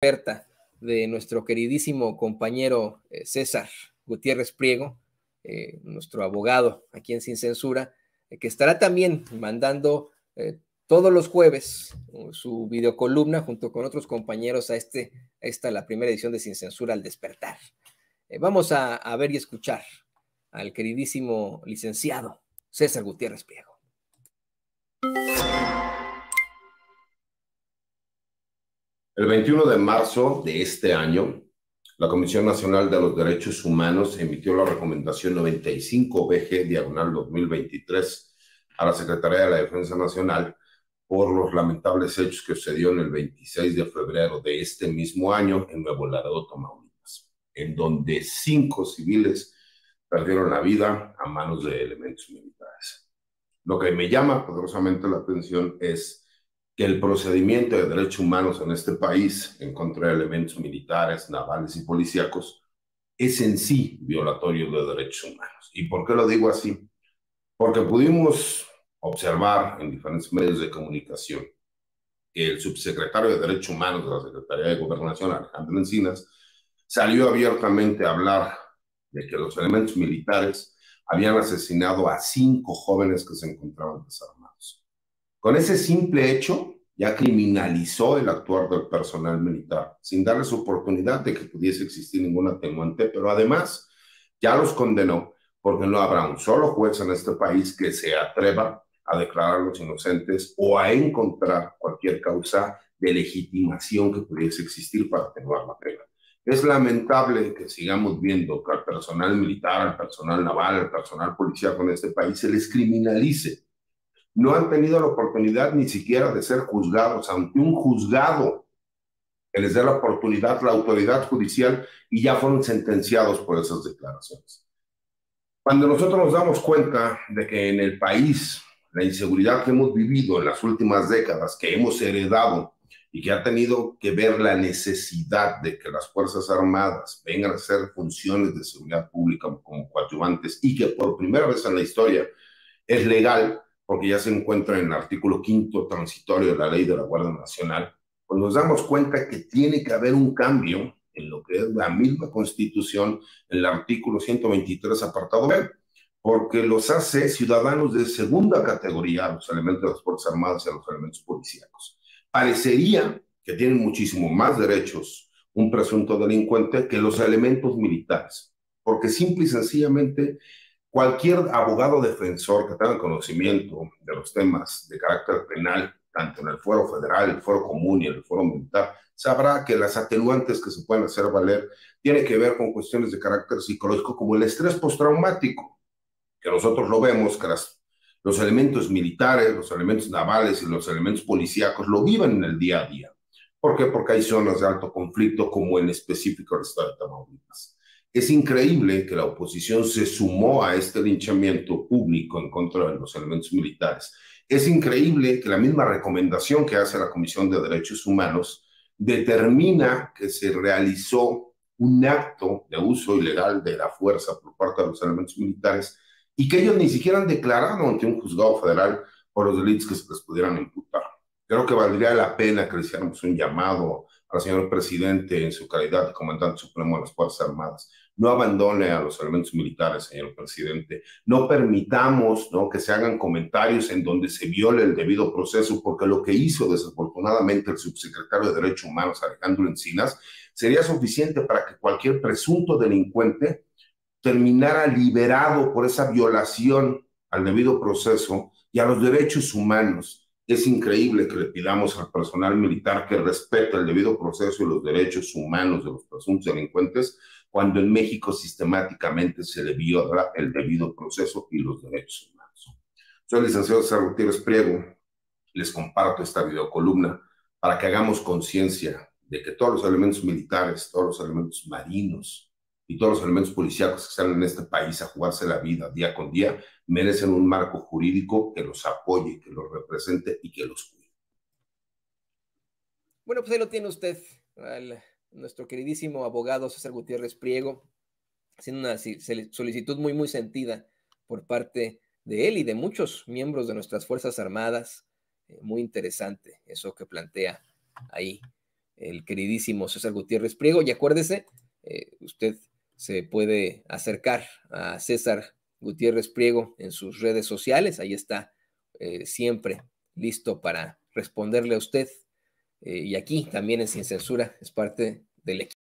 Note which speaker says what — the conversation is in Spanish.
Speaker 1: experta de nuestro queridísimo compañero César Gutiérrez Priego, nuestro abogado aquí en Sin Censura, que estará también mandando todos los jueves su videocolumna junto con otros compañeros a esta la primera edición de Sin Censura al despertar. Vamos a ver y escuchar al queridísimo licenciado César Gutiérrez Priego.
Speaker 2: El 21 de marzo de este año, la Comisión Nacional de los Derechos Humanos emitió la recomendación 95-BG/2023 a la Secretaría de la Defensa Nacional por los lamentables hechos que sucedieron el 26 de febrero de este mismo año en Nuevo Laredo, Tamaulipas, en donde 5 civiles perdieron la vida a manos de elementos militares. Lo que me llama poderosamente la atención es que el procedimiento de derechos humanos en este país en contra de elementos militares, navales y policíacos es en sí violatorio de derechos humanos. ¿Y por qué lo digo así? Porque pudimos observar en diferentes medios de comunicación que el subsecretario de Derechos Humanos de la Secretaría de Gobernación, Alejandro Encinas, salió abiertamente a hablar de que los elementos militares habían asesinado a 5 jóvenes que se encontraban desarmados. Con ese simple hecho, ya criminalizó el actuar del personal militar, sin darles oportunidad de que pudiese existir ningún atenuante, pero además ya los condenó, porque no habrá un solo juez en este país que se atreva a declararlos inocentes o a encontrar cualquier causa de legitimación que pudiese existir para atenuar la pena. Es lamentable que sigamos viendo que al personal militar, al personal naval, al personal policial en este país se les criminalice. No han tenido la oportunidad ni siquiera de ser juzgados ante un juzgado que les dé la oportunidad, la autoridad judicial, y ya fueron sentenciados por esas declaraciones. Cuando nosotros nos damos cuenta de que en el país la inseguridad que hemos vivido en las últimas décadas, que hemos heredado y que ha tenido que ver la necesidad de que las Fuerzas Armadas vengan a hacer funciones de seguridad pública como coadyuvantes y que por primera vez en la historia es legal, porque ya se encuentra en el artículo 5º transitorio de la Ley de la Guardia Nacional, pues nos damos cuenta que tiene que haber un cambio en lo que es la misma Constitución, en el artículo 123, apartado B, porque los hace ciudadanos de segunda categoría a los elementos de las Fuerzas Armadas y a los elementos policíacos. Parecería que tienen muchísimo más derechos un presunto delincuente que los elementos militares, porque simple y sencillamente cualquier abogado defensor que tenga conocimiento de los temas de carácter penal, tanto en el fuero federal, el fuero común y el fuero militar, sabrá que las atenuantes que se pueden hacer valer tienen que ver con cuestiones de carácter psicológico como el estrés postraumático, que nosotros lo vemos, que los elementos militares, los elementos navales y los elementos policíacos lo viven en el día a día. ¿Por qué? Porque hay zonas de alto conflicto, como en específico el estado de Tamaulipas. Es increíble que la oposición se sumó a este linchamiento público en contra de los elementos militares. Es increíble que la misma recomendación que hace la Comisión de Derechos Humanos determina que se realizó un acto de uso ilegal de la fuerza por parte de los elementos militares y que ellos ni siquiera han declarado ante un juzgado federal por los delitos que se les pudieran imputar. Creo que valdría la pena que le hiciéramos un llamado al señor presidente en su calidad de comandante supremo de las Fuerzas Armadas. No abandone a los elementos militares, señor presidente. No permitamos, ¿no?, que se hagan comentarios en donde se viole el debido proceso, porque lo que hizo desafortunadamente el subsecretario de Derechos Humanos, Alejandro Encinas, sería suficiente para que cualquier presunto delincuente terminara liberado por esa violación al debido proceso y a los derechos humanos. Es increíble que le pidamos al personal militar que respete el debido proceso y los derechos humanos de los presuntos delincuentes, cuando en México sistemáticamente se le viola el debido proceso y los derechos humanos. Soy el licenciado César Gutiérrez Priego. Les comparto esta videocolumna para que hagamos conciencia de que todos los elementos militares, todos los elementos marinos y todos los elementos policíacos que están en este país a jugarse la vida día con día merecen un marco jurídico que los apoye, que los represente y que los cuide.
Speaker 1: Bueno, pues ahí lo tiene usted, nuestro queridísimo abogado César Gutiérrez Priego, haciendo una solicitud muy sentida por parte de él y de muchos miembros de nuestras Fuerzas Armadas. Muy interesante eso que plantea ahí. el queridísimo César Gutiérrez Priego. Y acuérdese, usted se puede acercar a César Gutiérrez Priego en sus redes sociales. Ahí está siempre listo para responderle a usted. Y aquí también en Sin Censura es parte del equipo.